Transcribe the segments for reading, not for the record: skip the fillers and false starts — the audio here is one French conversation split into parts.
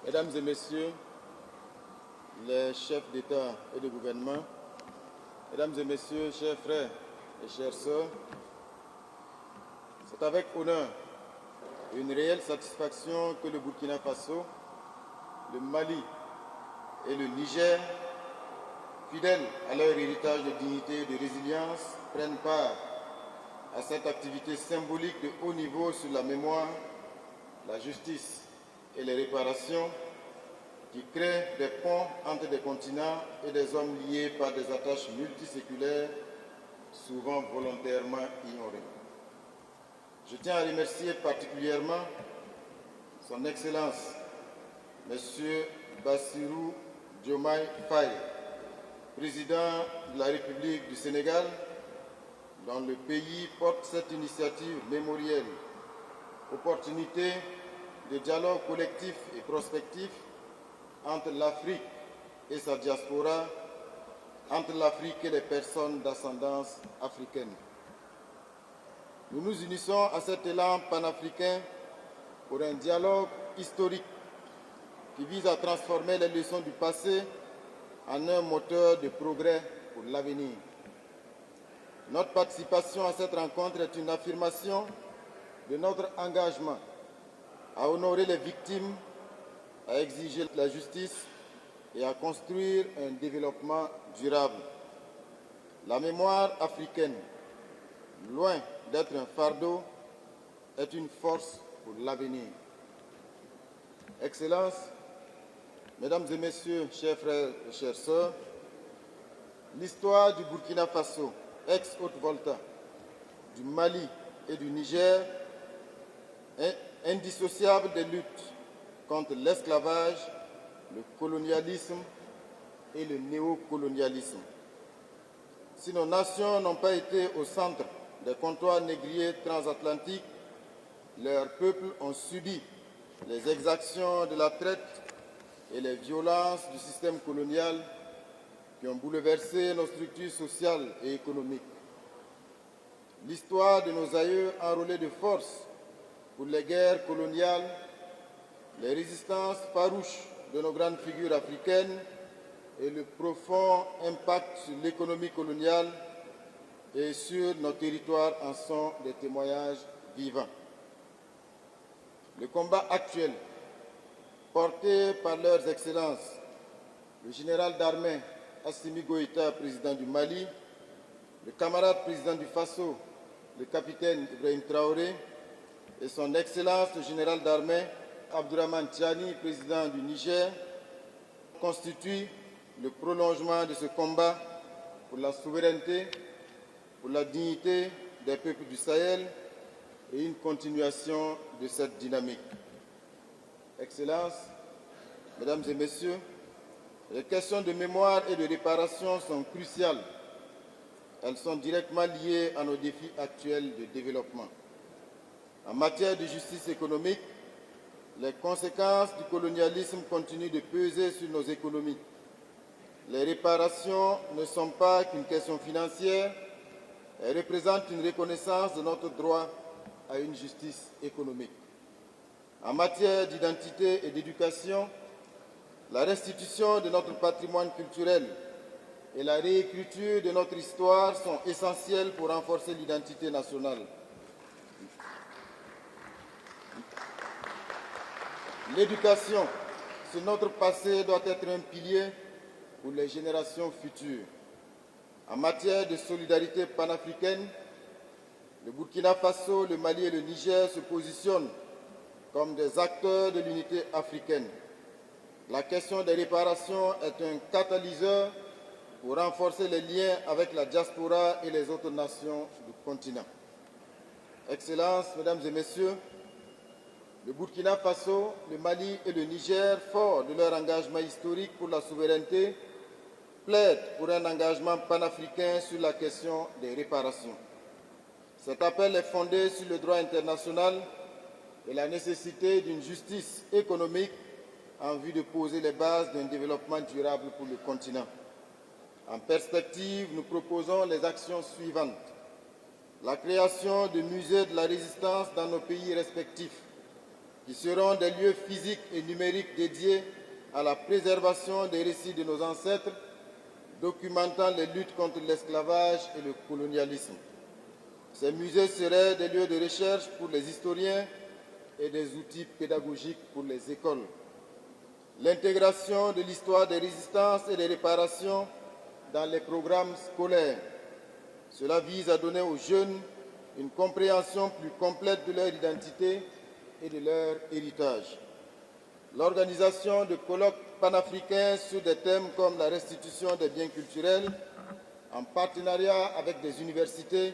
Mesdames et Messieurs, les chefs d'État et de gouvernement, Mesdames et Messieurs, chers frères et chères sœurs, c'est avec honneur et une réelle satisfaction que le Burkina Faso, le Mali et le Niger, fidèles à leur héritage de dignité et de résilience, prennent part à cette activité symbolique de haut niveau sur la mémoire, la justice et les réparations qui créent des ponts entre des continents et des hommes liés par des attaches multiséculaires, souvent volontairement ignorées. Je tiens à remercier particulièrement Son Excellence, M. Bassirou Diomaye Faye, président de la République du Sénégal, dont le pays porte cette initiative mémorielle, opportunité de dialogue collectif et prospectif entre l'Afrique et sa diaspora, entre l'Afrique et les personnes d'ascendance africaine. Nous nous unissons à cet élan panafricain pour un dialogue historique qui vise à transformer les leçons du passé en un moteur de progrès pour l'avenir. Notre participation à cette rencontre est une affirmation de notre engagement à honorer les victimes, à exiger la justice et à construire un développement durable. La mémoire africaine, loin d'être un fardeau, est une force pour l'avenir. Excellences, Mesdames et Messieurs, chers frères et chères sœurs, l'histoire du Burkina Faso, ex-Haute-Volta, du Mali et du Niger est indissociable des luttes contre l'esclavage, le colonialisme et le néocolonialisme. Si nos nations n'ont pas été au centre des comptoirs négriers transatlantiques, leurs peuples ont subi les exactions de la traite et les violences du système colonial qui ont bouleversé nos structures sociales et économiques. L'histoire de nos aïeux enrôlés de force pour les guerres coloniales, les résistances farouches de nos grandes figures africaines et le profond impact sur l'économie coloniale et sur nos territoires en sont des témoignages vivants. Le combat actuel, porté par leurs excellences, le général d'armée Assimi Goïta, président du Mali, le camarade président du Faso, le capitaine Ibrahim Traoré, et son Excellence le général d'armée Abdourahmane Tiani, président du Niger, constitue le prolongement de ce combat pour la souveraineté, pour la dignité des peuples du Sahel et une continuation de cette dynamique. Excellences, Mesdames et Messieurs, les questions de mémoire et de réparation sont cruciales. Elles sont directement liées à nos défis actuels de développement. En matière de justice économique, les conséquences du colonialisme continuent de peser sur nos économies. Les réparations ne sont pas qu'une question financière, elles représentent une reconnaissance de notre droit à une justice économique. En matière d'identité et d'éducation, la restitution de notre patrimoine culturel et la réécriture de notre histoire sont essentielles pour renforcer l'identité nationale. L'éducation sur notre passé doit être un pilier pour les générations futures. En matière de solidarité panafricaine, le Burkina Faso, le Mali et le Niger se positionnent comme des acteurs de l'unité africaine. La question des réparations est un catalyseur pour renforcer les liens avec la diaspora et les autres nations du continent. Excellences, Mesdames et Messieurs, le Burkina Faso, le Mali et le Niger, forts de leur engagement historique pour la souveraineté, plaident pour un engagement panafricain sur la question des réparations. Cet appel est fondé sur le droit international et la nécessité d'une justice économique en vue de poser les bases d'un développement durable pour le continent. En perspective, nous proposons les actions suivantes. La création de musées de la résistance dans nos pays respectifs, qui seront des lieux physiques et numériques dédiés à la préservation des récits de nos ancêtres, documentant les luttes contre l'esclavage et le colonialisme. Ces musées seraient des lieux de recherche pour les historiens et des outils pédagogiques pour les écoles. L'intégration de l'histoire des résistances et des réparations dans les programmes scolaires. Cela vise à donner aux jeunes une compréhension plus complète de leur identité et de leur héritage. L'organisation de colloques panafricains sur des thèmes comme la restitution des biens culturels, en partenariat avec des universités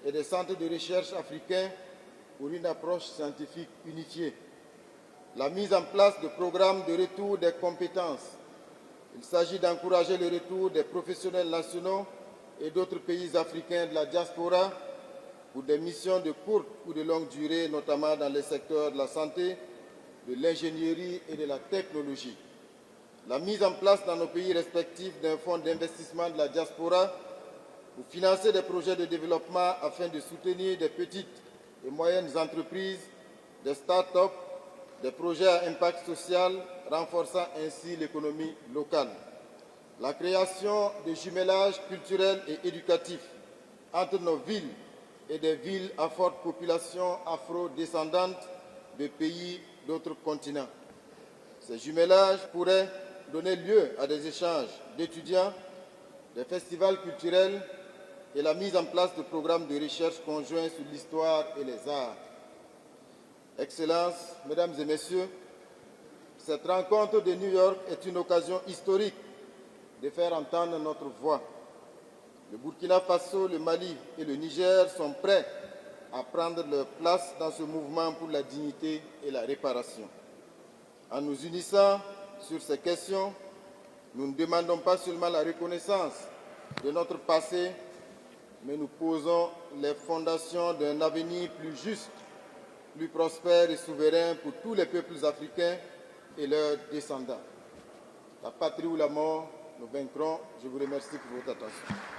et des centres de recherche africains pour une approche scientifique unifiée. La mise en place de programmes de retour des compétences. Il s'agit d'encourager le retour des professionnels nationaux et d'autres pays africains de la diaspora pour des missions de courte ou de longue durée, notamment dans les secteurs de la santé, de l'ingénierie et de la technologie. La mise en place dans nos pays respectifs d'un fonds d'investissement de la diaspora pour financer des projets de développement afin de soutenir des petites et moyennes entreprises, des start-up, des projets à impact social, renforçant ainsi l'économie locale. La création de jumelages culturels et éducatifs entre nos villes et des villes à forte population afro-descendante de pays d'autres continents. Ces jumelages pourraient donner lieu à des échanges d'étudiants, des festivals culturels et la mise en place de programmes de recherche conjoints sur l'histoire et les arts. Excellences, Mesdames et Messieurs, cette rencontre de New York est une occasion historique de faire entendre notre voix. Le Burkina Faso, le Mali et le Niger sont prêts à prendre leur place dans ce mouvement pour la dignité et la réparation. En nous unissant sur ces questions, nous ne demandons pas seulement la reconnaissance de notre passé, mais nous posons les fondations d'un avenir plus juste, plus prospère et souverain pour tous les peuples africains et leurs descendants. La patrie ou la mort, nous vaincrons. Je vous remercie pour votre attention.